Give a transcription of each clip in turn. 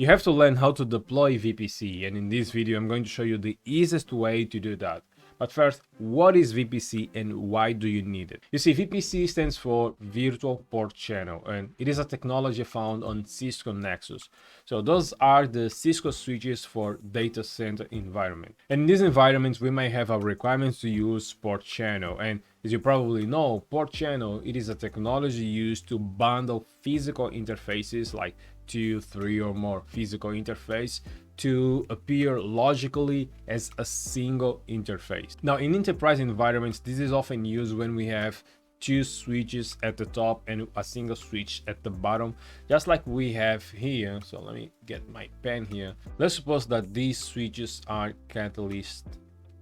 You have to learn how to deploy VPC, and in this video I'm going to show you the easiest way to do that. But first, what is VPC and why do you need it? You see, VPC stands for Virtual Port Channel, and it is a technology found on Cisco Nexus. So those are the Cisco switches for data center environment. And in these environments, we may have our requirements to use PortChannel. And as you probably know, PortChannel, it is a technology used to bundle physical interfaces like 2, 3 or more physical interface to appear logically as a single interface. Now, in enterprise environments, this is often used when we have two switches at the top and a single switch at the bottom, just like we have here. So let me get my pen here. Let's suppose that these switches are catalyst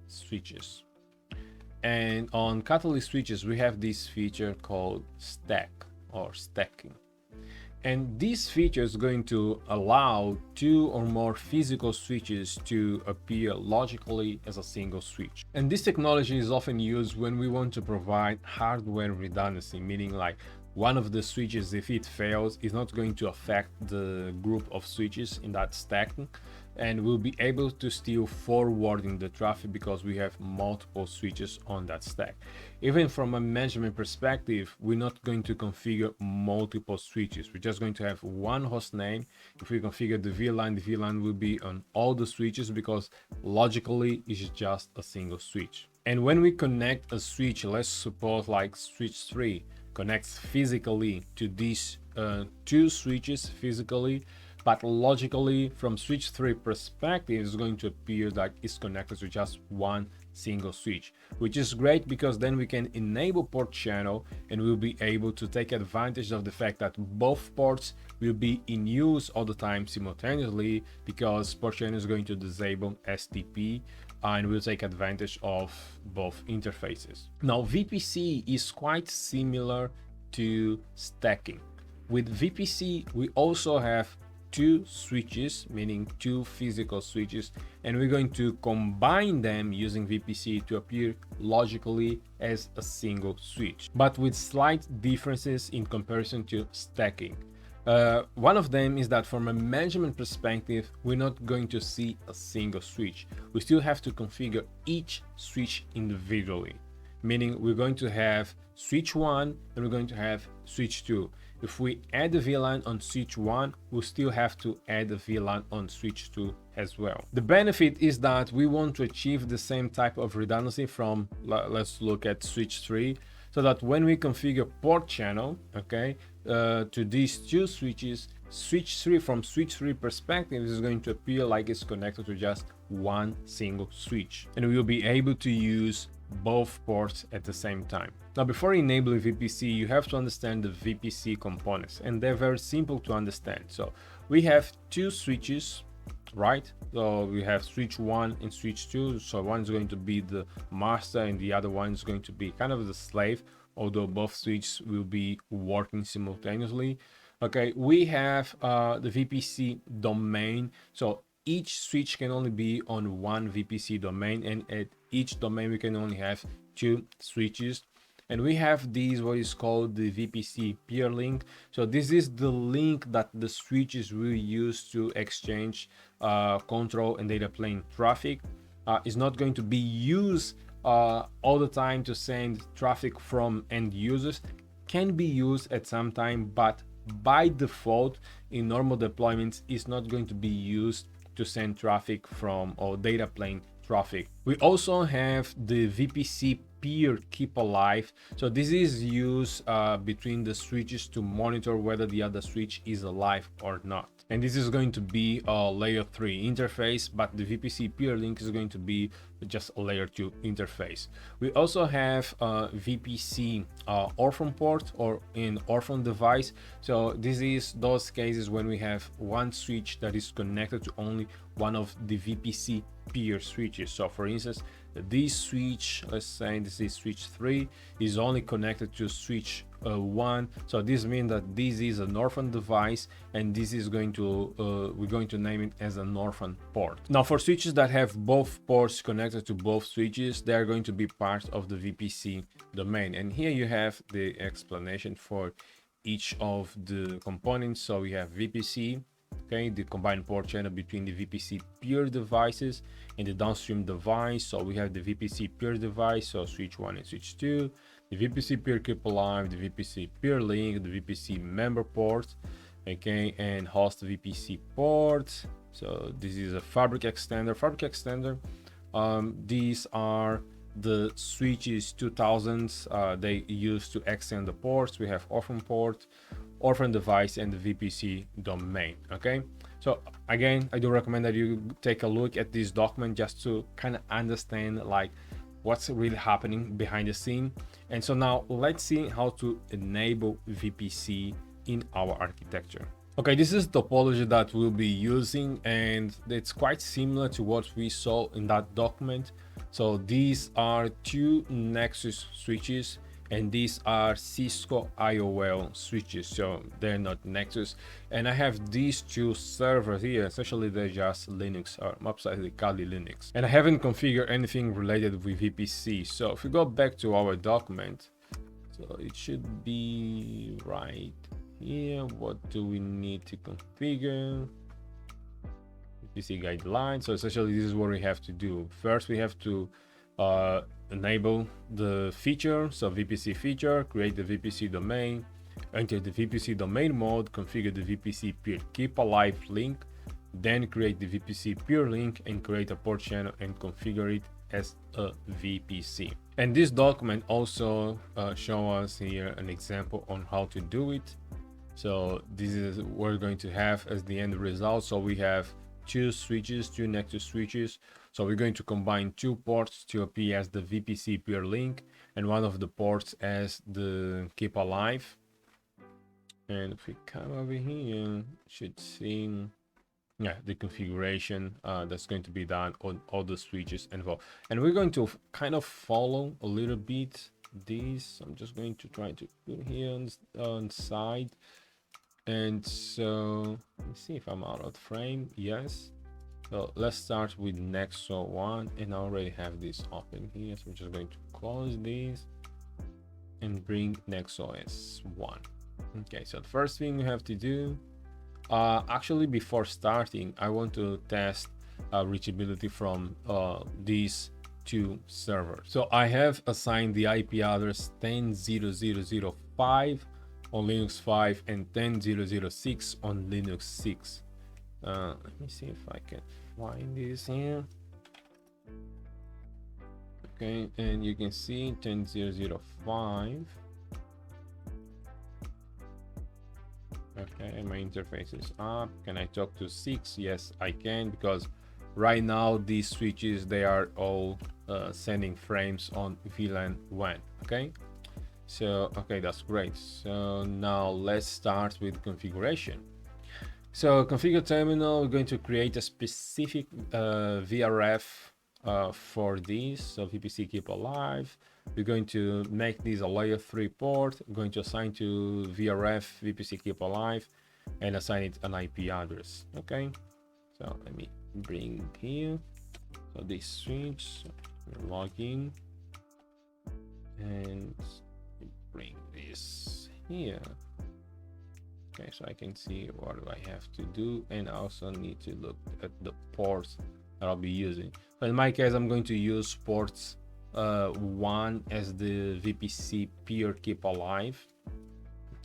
switches. And on catalyst switches, we have this feature called stack or stacking. And this feature is going to allow two or more physical switches to appear logically as a single switch. And this technology is often used when we want to provide hardware redundancy, meaning like one of the switches, if it fails, is not going to affect the group of switches in that stack, and we'll be able to still forwarding the traffic because we have multiple switches on that stack. Even from a management perspective, we're not going to configure multiple switches. We're just going to have one host name. If we configure the VLAN will be on all the switches because logically it's just a single switch. And when we connect a switch, let's suppose like switch 3 connects physically to these two switches physically, but logically from switch 3 perspective it's going to appear that it's connected to just one single switch, which is great because then we can enable port channel and we'll be able to take advantage of the fact that both ports will be in use all the time simultaneously, because port channel is going to disable STP and we'll take advantage of both interfaces. Now, VPC is quite similar to stacking. With VPC, we also have two switches, meaning two physical switches, and we're going to combine them using VPC to appear logically as a single switch, but with slight differences in comparison to stacking. One of them is that from a management perspective, we're not going to see a single switch. We still have to configure each switch individually, meaning we're going to have switch 1 and we're going to have switch 2. If we add the VLAN on switch 1, we'll still have to add the VLAN on switch 2 as well. The benefit is that we want to achieve the same type of redundancy from, let's look at switch 3, so that when we configure port channel, okay, to these two switches, switch 3 from switch 3 perspective is going to appear like it's connected to just one single switch, and we will be able to use both ports at the same time. Now, before enabling VPC, you have to understand the VPC components, and they're very simple to understand. So we have two switches, right? So we have switch 1 and switch 2. So one is going to be the master and the other one is going to be kind of the slave, although both switches will be working simultaneously. Okay, we have the VPC domain. So each switch can only be on one VPC domain, and at each domain we can only have two switches. And we have these, what is called the VPC peer link. So this is the link that the switches will use to exchange control and data plane traffic. It's not going to be used all the time to send traffic from end users. Can be used at some time, but by default in normal deployments it's not going to be used to send traffic from or data plane traffic. We also have the VPC peer keepalive. So this is used between the switches to monitor whether the other switch is alive or not. And this is going to be a layer 3 interface, but the VPC peer link is going to be just a layer 2 interface. We also have VPC orphan port or in orphan device. So this is those cases when we have one switch that is connected to only one of the VPC peer switches. So for instance, this switch, let's say this is switch 3, is only connected to switch 1. So this means that this is an orphan device, and this is going to we're going to name it as an orphan port. Now, for switches that have both ports connected to both switches, they are going to be part of the VPC domain. And here you have the explanation for each of the components. So we have VPC, okay, the combined port channel between the VPC peer devices and the downstream device. So we have the VPC peer device, so switch 1 and switch 2, the VPC peer keepalive, the VPC peer link, the VPC member port, okay, and host VPC port. So this is a fabric extender. These are the switches 2000s. They use to extend the ports. We have orphan port, orphan device, and the VPC domain. Okay, so again, I do recommend that you take a look at this document just to kind of understand like what's really happening behind the scene. And so now let's see how to enable VPC in our architecture. Okay, this is the topology that we'll be using, and it's quite similar to what we saw in that document. So these are two Nexus switches, and these are Cisco IOL switches, so they're not Nexus. And I have these two servers here. Essentially they're just Linux, or upside Kali Linux, and I haven't configured anything related with VPC. So if we go back to our document, so it should be right here. What do we need to configure? VPC guidelines. So essentially this is what we have to do. First we have to enable the feature, so VPC feature, create the VPC domain, enter the VPC domain mode, configure the VPC peer keepalive link, then create the VPC peer link and create a port channel and configure it as a VPC. And this document also show us here an example on how to do it. So this is what we're going to have as the end result. So we have two switches, two Nexus switches. So we're going to combine two ports to appear as the VPC peer link and one of the ports as the keepalive. And if we come over here, should see, yeah, the configuration that's going to be done on all the switches involved. And we're going to kind of follow a little bit this. I'm just going to try to put here on side. And so let's see if I'm out of frame. Yes. So let's start with Nexus 1, and I already have this open here. So we're just going to close this and bring Nexus 1. Okay, so the first thing you have to do, actually before starting, I want to test reachability from these two servers. So I have assigned the IP address 10.0.0.5 on Linux 5 and 10.0.0.6 on Linux 6. Let me see if I can find this here. Okay, and you can see 10.0.0.5. Okay, my interface is up. Can I talk to 6? Yes, I can, because right now these switches, they are all sending frames on VLAN 1. Okay, so okay, that's great. So now let's start with configuration. So configure terminal, we're going to create a specific VRF for this. So VPC keepalive, we're going to make this a layer 3 port. We're going to assign to VRF VPC keepalive and assign it an IP address. Okay, so let me bring here, so this switch, log in, and bring this here. Okay, so I can see what do I have to do, and I also need to look at the ports that I'll be using. So in my case, I'm going to use ports 1 as the VPC peer keepalive.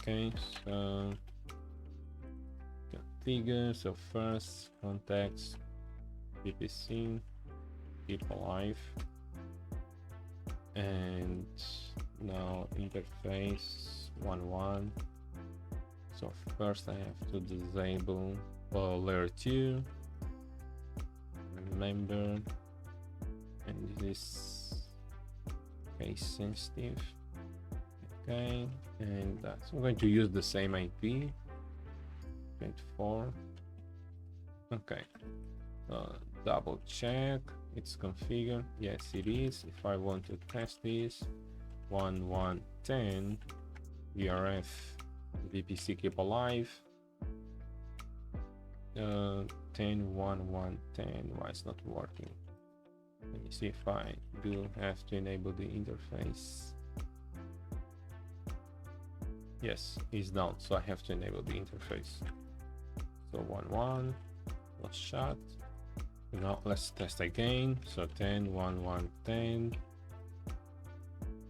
Okay, so configure. So first context VPC keepalive, and now interface 1.1. So first I have to disable layer 2, remember, and this case sensitive. Okay, and that's, I'm going to use the same IP 24. Okay, double check it's configured. Yes, it is. If I want to test this, 1.1.10 VRF VPC keepalive, 10.1.1.10. Why it's not working? Let me see if I do have to enable the interface. Yes, it's down, so I have to enable the interface. So 1 was shot. Now let's test again. So 10 1 1 10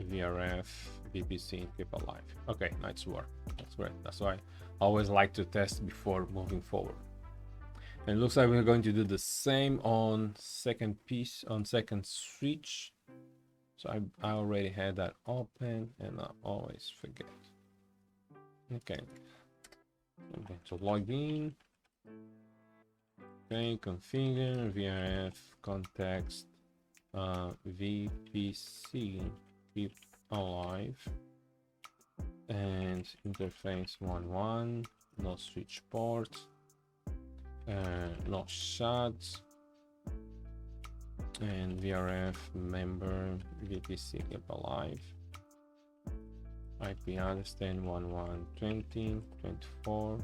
VRF vPC keep alive. Okay, nice work. That's great. That's why I always like to test before moving forward. And it looks like we're going to do the same on second switch. So I already had that open and I always forget. Okay, I'm going to log in. Okay, configure VRF context vPC keep alive and interface 1 no switch port, no shots, and VRF member vPC keep alive. IP address 10.1.1.20.24,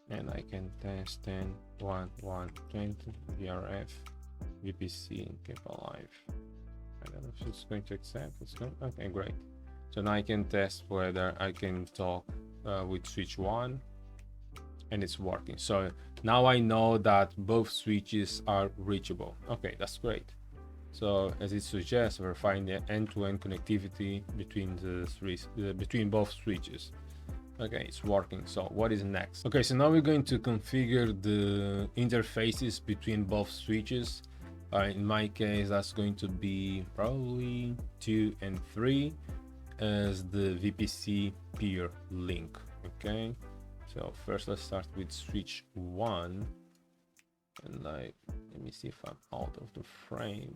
and I can test 10.1.1.20 VRF vPC keep alive. I don't know if it's going to accept. It's going. Okay, great. So now I can test whether I can talk with switch 1, and it's working. So now I know that both switches are reachable. Okay, that's great. So as it suggests, we're finding the end-to-end connectivity between between both switches. Okay, it's working. So what is next? Okay, so now we're going to configure the interfaces between both switches. In my case, that's going to be probably 2 and 3 as the vPC peer link. Okay, so first let's start with switch 1, and let me see if I'm out of the frame.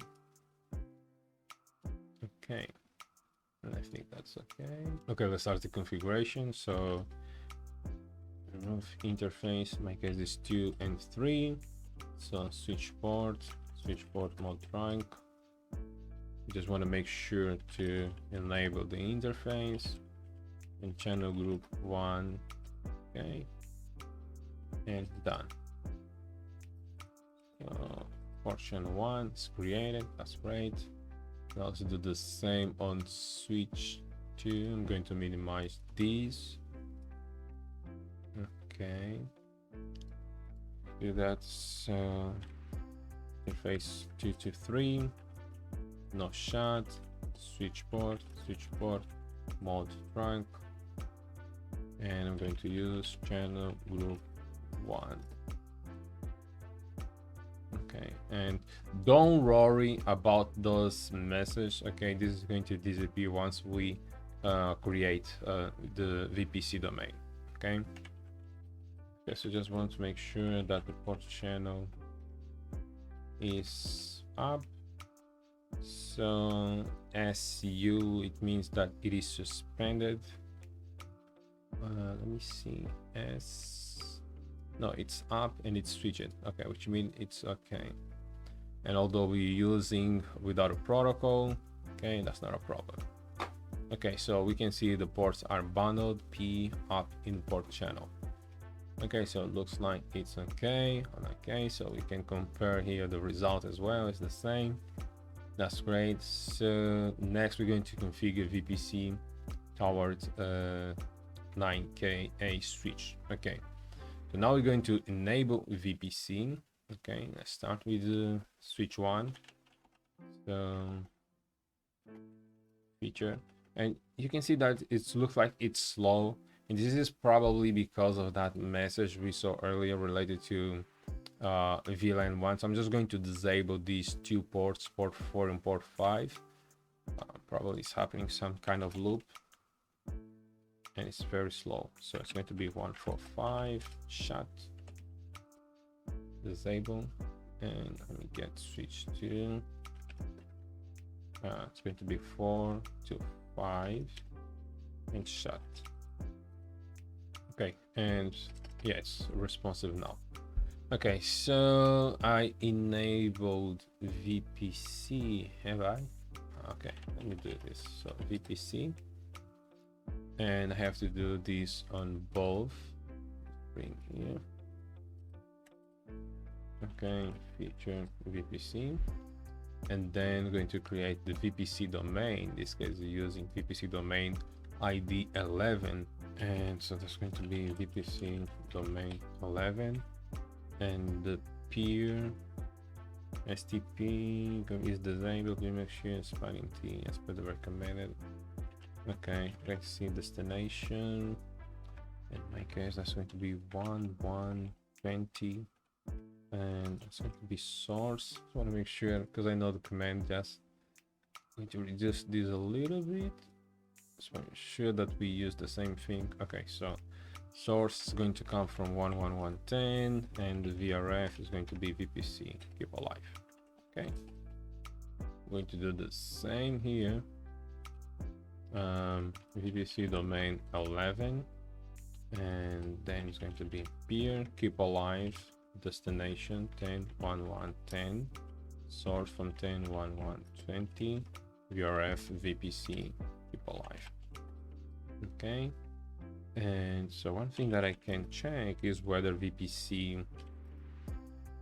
Okay, and I think that's okay. Okay, let's start the configuration. So remove interface, in my case is 2 and 3. So switch port mode trunk. Just want to make sure to enable the interface and channel group 1. Okay, and done. PortChannel 1 is created. That's great. I'll also do the same on switch 2. I'm going to minimize these. Okay, do that. So interface 2 to 3, no shot, switch port mode trunk, and I'm going to use channel group 1. Okay, and don't worry about those messages. Okay, this is going to disappear once we create the vPC domain. Okay, so just want to make sure that the port channel is up. So SU, it means that it is suspended. Let me see. No, it's up and it's switched. Okay, which means it's okay. And although we're using without a protocol, okay, that's not a problem. Okay, so we can see the ports are bundled, P up in port channel. Okay, so it looks like it's okay. Okay, so we can compare here the result as well. It's the same. That's great. So next we're going to configure vPC towards 9K switch. Okay, so now we're going to enable vPC. Okay, let's start with switch 1. So feature, and you can see that it looks like it's slow, and this is probably because of that message we saw earlier related to VLAN 1. So I'm just going to disable these 2 ports, port 4 and port 5. Probably it's happening some kind of loop, and it's very slow. So it's going to be 145 shut, disable, and let me get switch to it's going to be 4 to 5 and shut. Okay, and yeah, it's responsive now. Okay, so I enabled vPC, have I? Okay, let me do this. So vPC, and I have to do this on both. Bring here. Okay, feature vPC, and then going to create the vPC domain. In this case, using vPC domain ID 11 And so that's going to be VPC domain 11, and the peer STP is disabled. We make sure it's flagging T as per the recommended. Okay, let's see destination. In my case, that's going to be 1120, and it's going to be source. Just want to make sure, because I know the command just going to reduce this a little bit. Just want to make sure that we use the same thing. Okay, so source is going to come from 11110, and the VRF is going to be VPC keep alive. Okay, I'm going to do the same here. VPC domain 11, and then it's going to be peer keep alive destination 10.11.10, source from 10.11.20, VRF VPC keep alive. Okay, and so one thing that I can check is whether VPC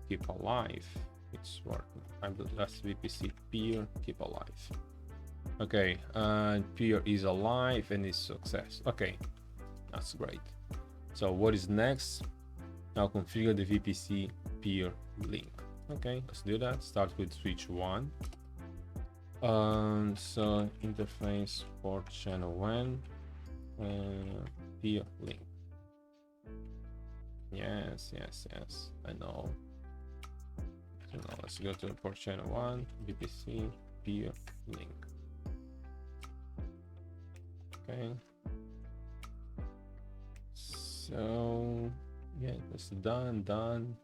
keep alive it's working. I believe that's VPC peer keep alive. Okay, peer is alive and is success. Okay, that's great. So what is next? Now configure the VPC peer link. Okay, let's do that. Start with switch 1. So interface port channel 1, peer link. Yes, I know. So now let's go to port channel 1, VPC peer link. Okay, so yeah, that's done.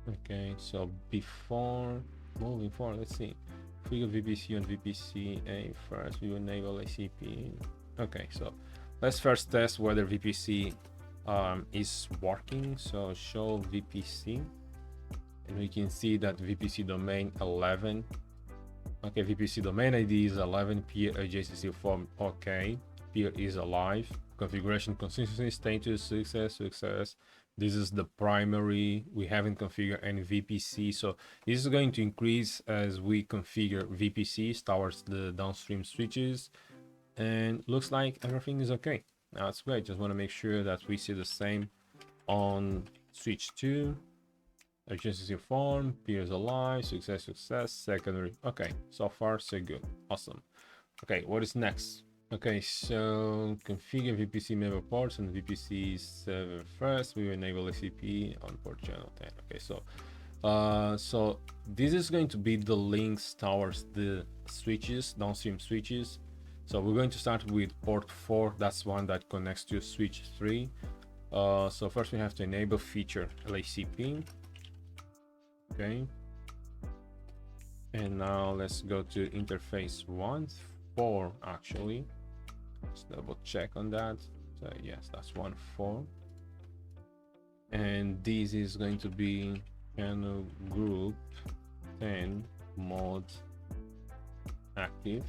Okay, so before moving forward, let's see. Configure VPC on VPC first. We will enable ACP. Okay, so let's first test whether VPC is working. So show VPC, and we can see that VPC domain 11. Okay, VPC domain ID is 11, peer adjacency form. Okay, peer is alive. Configuration consistency status success. This is the primary. We haven't configured any VPC, so this is going to increase as we configure VPCs towards the downstream switches, and looks like everything is okay. That's great. Just want to make sure that we see the same on switch 2. Adjacency form, peers alive, success, secondary. Okay, so far so good. Awesome. Okay, what is next? Okay, so configure VPC member ports and VPC server first. We will enable ACP on port channel 10. Okay, so this is going to be the links towards the switches, downstream switches. So we're going to start with port 4. That's one that connects to switch 3. So first we have to enable feature LACP. Okay, and now let's go to interface 1.4 actually. Let's double check on that. So yes, that's 1.4, and this is going to be channel group 10 mode active.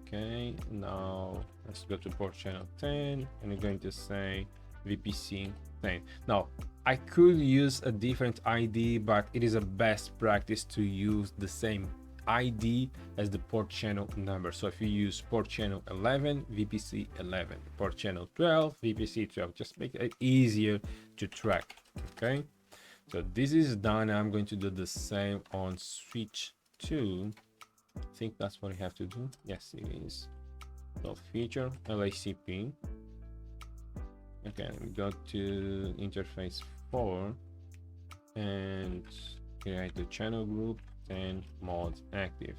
Okay, now let's go to port channel 10, and we're going to say VPC 10. Now I could use a different ID, but it is a best practice to use the same ID as the port channel number. So if you use port channel 11, VPC 11, port channel 12, VPC 12, just make it easier to track. Okay, so this is done. I'm going to do the same on switch 2. I think that's what I have to do. Yes, it is. So feature LACP. Okay, we go to interface 4 and create the channel group 10 mods active.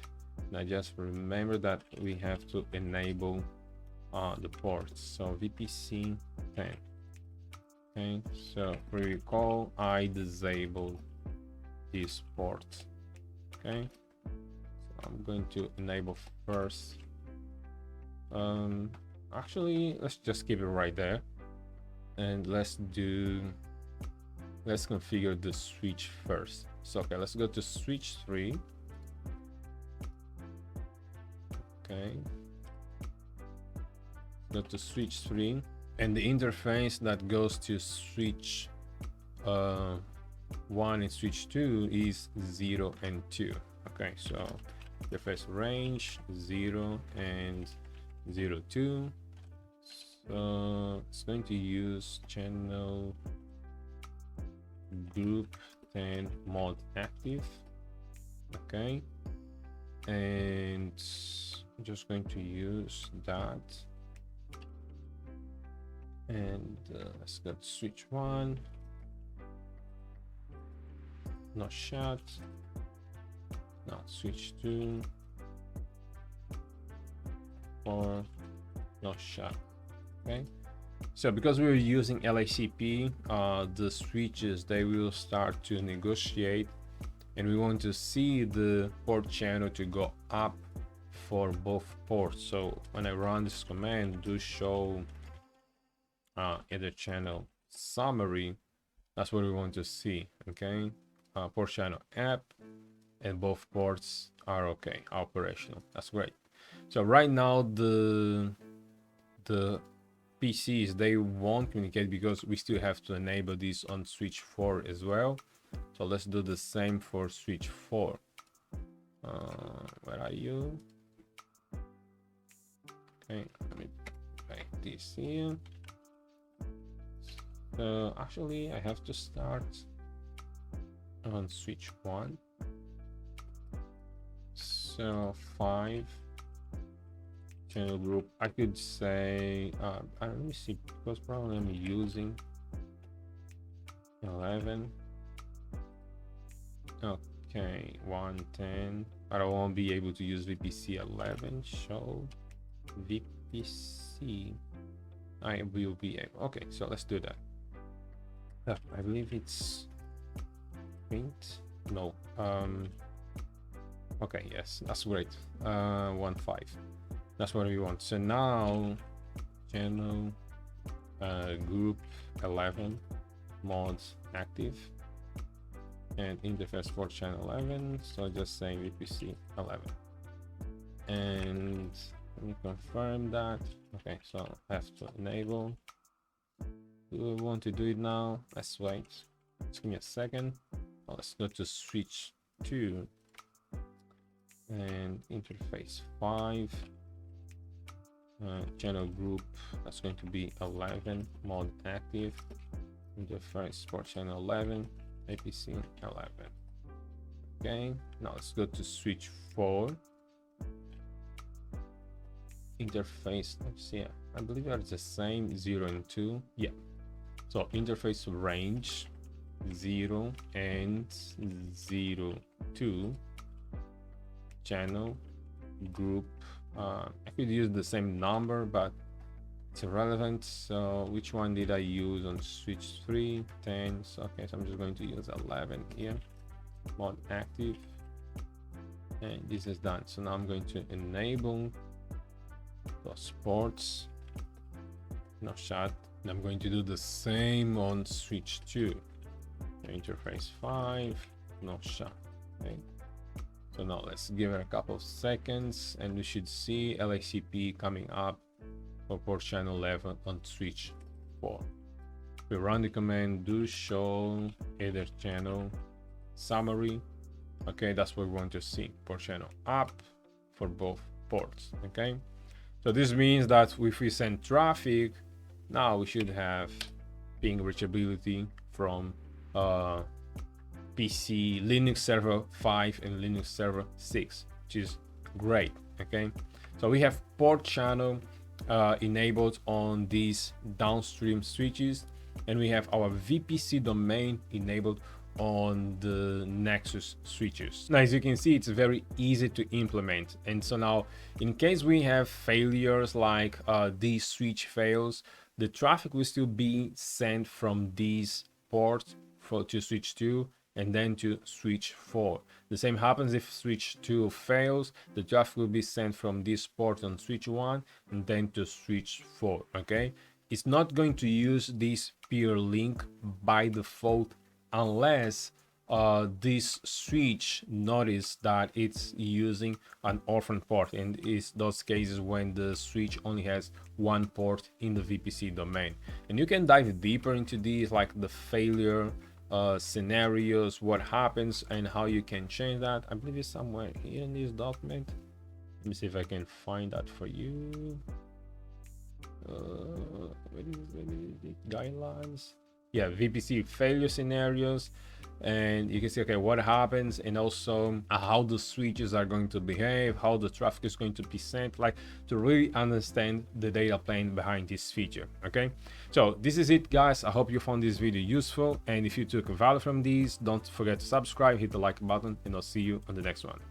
Now just remember that we have to enable the ports. So VPC 10. Okay, so recall I disabled this port. Okay, so I'm going to enable first. Actually, let's just keep it right there. And let's configure the switch first. So okay, let's go to switch 3. Okay, go to switch 3, and the interface that goes to switch 1 and switch 2 is 0 and 2. Okay, so interface range 0 and 02. So it's going to use channel group 10 mod active. Okay, and I'm just going to use that, and let's go to switch 1, not shut, not switch 2, or not shut. Okay, so because we're using LACP, the switches, they will start to negotiate, and we want to see the port channel to go up for both ports. So when I run this command, do show either channel summary, that's what we want to see. Okay, port channel app, and both ports are okay, operational. That's great. So right now the PCs, they won't communicate because we still have to enable this on switch 4 as well. So let's do the same for switch 4. Where are you? Okay, let me make this here. So actually I have to start on switch 1. So 5 channel group, I could say let me see, because probably I'm using 11. Okay, 110, but I won't be able to use vPC 11. Show vPC, I will be able. Okay, so let's do that. I believe it's print, no, okay, yes, that's great. 1.5, that's what we want. So now channel group 11 mods active, and interface for channel 11, so just saying vPC 11, and let me confirm that. Okay, so I have to enable. Do we want to do it now? Let's wait, just give me a second. Let's go to switch 2 and interface 5, channel group, that's going to be 11 mod active, interface for channel 11, vPC 11. Okay, now let's go to switch 4, interface, let's see, I believe that's the same, 0 and 2. Yeah, so interface range 0 and 0 2, channel group, I could use the same number but it's irrelevant. So which one did I use on switch 3? 10. So, okay, so I'm just going to use 11 here, mod active, and this is done. So now I'm going to enable those ports, no shut, and I'm going to do the same on switch 2, interface 5, no shut. Okay, so now let's give it a couple of seconds and we should see LACP coming up for port channel 11 on switch 4. We run the command do show either channel summary. Okay, that's what we want to see, port channel up for both ports. Okay, so this means that if we send traffic, now we should have ping reachability from PC Linux server 5 and Linux server 6, which is great. Okay, so we have port channel enabled on these downstream switches, and we have our vPC domain enabled on the Nexus switches. Now, as you can see, it's very easy to implement. And so now, in case we have failures like these switch fails, the traffic will still be sent from these ports to switch 2 and then to switch 4. The same happens if switch 2 fails, the traffic will be sent from this port on switch 1 and then to switch 4. Okay, it's not going to use this peer link by default unless this switch notice that it's using an orphan port, and it's those cases when the switch only has one port in the VPC domain. And you can dive deeper into these, like the failure scenarios, what happens and how you can change that. I believe it's somewhere here in this document. Let me see if I can find that for you. guidelines. Yeah, VPC failure scenarios, and you can see, okay, what happens, and also how the switches are going to behave, how the traffic is going to be sent, like to really understand the data plane behind this feature. Okay, so this is it, guys. I hope you found this video useful, and if you took value from these, don't forget to subscribe, hit the like button, and I'll see you on the next one.